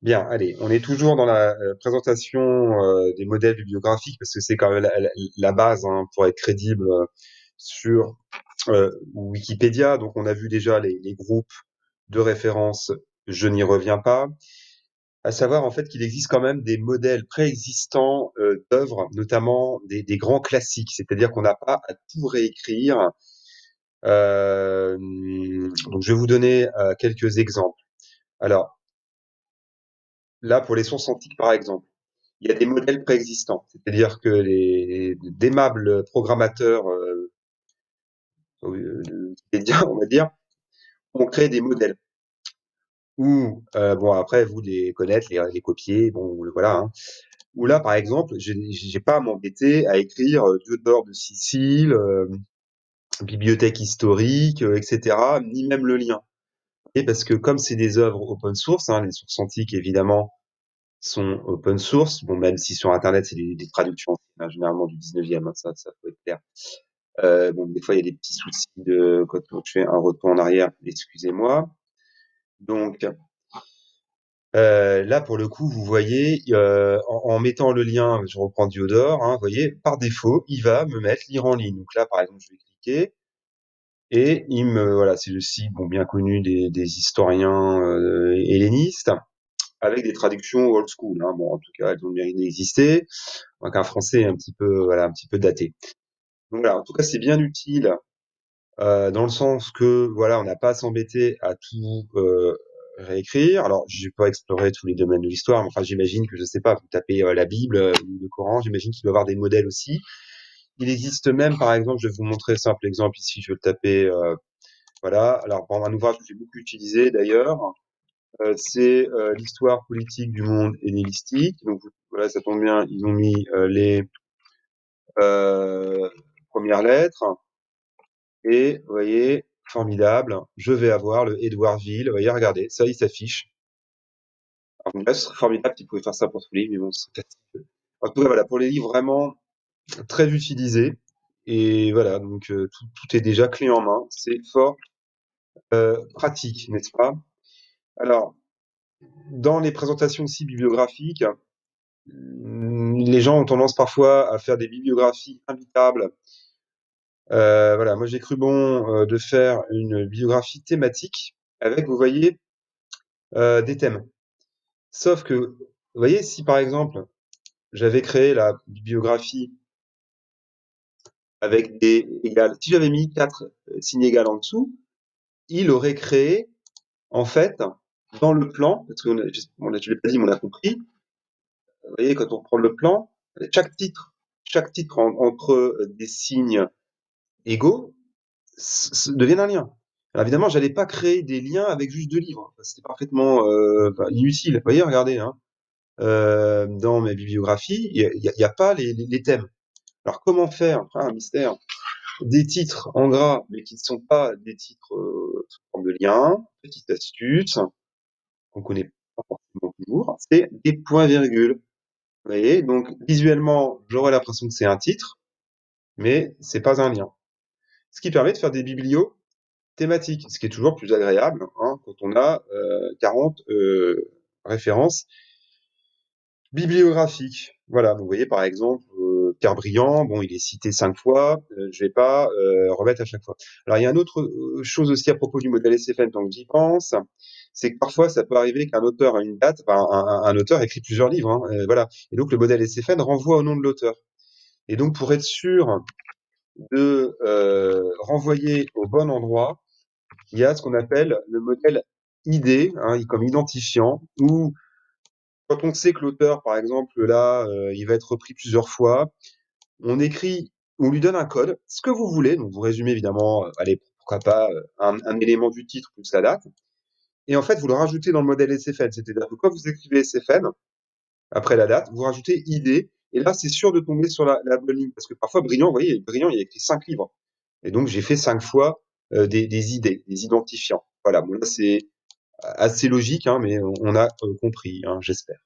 Bien, allez, on est toujours dans la présentation des modèles bibliographiques parce que c'est quand même la base hein, pour être crédible sur Wikipédia. Donc, on a vu déjà les groupes de référence, je n'y reviens pas. À savoir en fait qu'il existe quand même des modèles préexistants d'œuvres, notamment des grands classiques. C'est-à-dire qu'on n'a pas à tout réécrire. Donc, je vais vous donner quelques exemples. Alors, là, pour les sources antiques, par exemple. Il y a des modèles préexistants, c'est-à-dire que les d'aimables programmateurs Wikipédia, on va dire, ont créé des modèles. Ou bon après vous les connaître, les copier, bon voilà. Hein. Ou là par exemple, j'ai pas à m'embêter à écrire Diodore de Sicile, bibliothèque historique, etc. Ni même le lien. Et parce que comme c'est des œuvres open source, hein, les sources antiques évidemment sont open source, bon même si sur internet c'est des traductions hein, généralement du 19e, hein, ça faut être clair. Bon, des fois, il y a des petits soucis de quand je fais un retour en arrière, excusez-moi. Donc, là, pour le coup, vous voyez, en mettant le lien, je reprends Diodore, hein, vous voyez, par défaut, il va me mettre lire en ligne. Donc là, par exemple, je vais cliquer et voilà, c'est le site bon, bien connu des historiens hellénistes avec des traductions old school. Hein. Bon, en tout cas, elles ont bien existé, donc un français un petit peu, voilà, un petit peu daté. Donc voilà, en tout cas, c'est bien utile dans le sens que voilà, on n'a pas à s'embêter à tout réécrire. Alors, je vais pas explorer tous les domaines de l'histoire, mais enfin, j'imagine que je sais pas, vous tapez la Bible ou le Coran, j'imagine qu'il doit y avoir des modèles aussi. Il existe même, par exemple, je vais vous montrer un simple exemple ici, je vais le taper, voilà. Alors, bon, un ouvrage que j'ai beaucoup utilisé d'ailleurs, c'est l'histoire politique du monde hellénistique. Donc voilà, ça tombe bien, ils ont mis les euh, premières lettres. Et vous voyez, formidable, je vais avoir le Edouardville. Vous voyez, regardez, ça, il s'affiche. Alors, là, ce serait formidable s'ils pouvaient faire ça pour tous les livres, mais bon, ce serait fastidieux. En tout cas, voilà, pour les livres vraiment très utilisés. Et voilà, donc tout est déjà clé en main. C'est fort pratique, n'est-ce pas? Alors, dans les présentations aussi bibliographiques, les gens ont tendance parfois à faire des bibliographies invitables. Voilà, moi j'ai cru bon de faire une bibliographie thématique avec, vous voyez, des thèmes. Sauf que, vous voyez, si par exemple, j'avais créé la bibliographie avec des égales, si j'avais mis 4 signes égales en dessous, il aurait créé, en fait, dans le plan, parce que je l'ai pas dit, mais on a compris, vous voyez, quand on prend le plan, chaque titre entre des signes égaux deviennent un lien. Alors évidemment, j'allais pas créer des liens avec juste 2 livres. C'était parfaitement inutile. Vous voyez, regardez, hein, dans mes bibliographies, il y a pas les thèmes. Alors comment faire, enfin, un mystère, des titres en gras, mais qui ne sont pas des titres sous forme de lien, petite astuce, qu'on connaît pas forcément toujours, c'est des points-virgules. Vous voyez, donc visuellement, j'aurais l'impression que c'est un titre, mais c'est pas un lien. Ce qui permet de faire des biblios thématiques, ce qui est toujours plus agréable hein, quand on a 40 références bibliographiques. Voilà, vous voyez par exemple Pierre Briand, bon, il est cité 5 fois, je vais pas remettre à chaque fois. Alors il y a une autre chose aussi à propos du modèle SFN, tant que j'y pense, c'est que parfois ça peut arriver qu'un auteur a une date, enfin, un auteur écrit plusieurs livres, hein, voilà, et donc le modèle SFN renvoie au nom de l'auteur. Et donc pour être sûr de renvoyer au bon endroit, il y a ce qu'on appelle le modèle ID, hein, comme identifiant, où quand on sait que l'auteur, par exemple, là, il va être repris plusieurs fois, on écrit, on lui donne un code, ce que vous voulez, donc vous résumez évidemment, allez, pourquoi pas, un élément du titre plus la date, et en fait, vous le rajoutez dans le modèle SFN, c'est-à-dire que quand vous écrivez SFN, après la date, vous rajoutez ID, et là, c'est sûr de tomber sur la bonne ligne, parce que parfois, Brillant, vous voyez, Brillant, il a écrit 5 livres, et donc j'ai fait 5 fois des idées, des identifiants. Voilà, bon, là, c'est assez logique, hein, mais on a compris, hein, j'espère.